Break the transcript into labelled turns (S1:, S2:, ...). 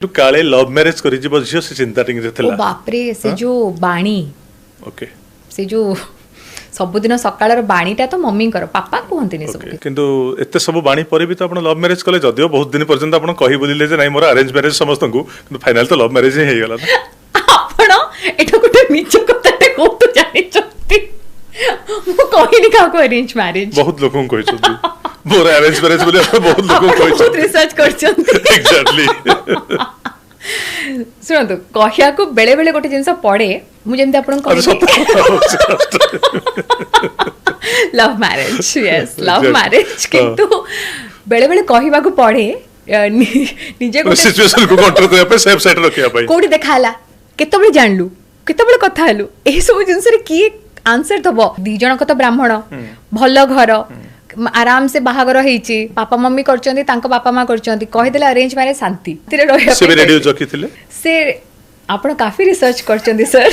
S1: काले love marriage करी जीव झियो से चिंता टिंग
S2: ओ
S1: थेला
S2: बापरे से जो बाणी
S1: ओके
S2: से जो सबुदिन सकाळर बाणीटा तो मम्मी कर पापा कहंतिनी सब
S1: ओके किंतु एते सब बाणी पर भी तो आपण लव मैरिज कले जदियो बहुत दिन पर्यंत आपण कहि बोलिले जे नाही मोर अरेंज मैरिज समस्त को किंतु फाइनल तो लव मैरिज ही हे गेला ना
S2: आपण एटा गुटे मिछ कथाटे को तो जानि चंती मु कहिनी का को अरेंज मैरिज
S1: बहुत लोगों को कहि मोर अरेंज मैरिज बोले बहुत लोगों को
S2: बहुत
S1: कहि
S2: रिसर्च करचंती
S1: एग्जैक्टली
S2: सुनतो कहिया को बेले बेले गोटे जिंस पड़े मु जेंति आपण
S1: अरे
S2: कहि love marriage yes love
S1: Exactly.
S2: Marriage किंतु बेले बेले कहिबा को पड़े निजे गोटे
S1: सिचुएशन को कंट्रोल करया पे सेफ साइड रखिया भाई
S2: कोडी देखाला केतबेले जानलु केतबेले कथा हलु एही सब जिंस रे की आंसर दबो दी जनक तो ब्राह्मण भल घर आराम से बाहागर ହେଇଛି पापा मम्मी करचंदी तांको बापा मां करचंदी कहि देला अरेंज मैरिज शांति तिरे रहया
S1: से भी रेडियो जकी थिले
S2: से आपण काफी रिसर्च करचंदी सर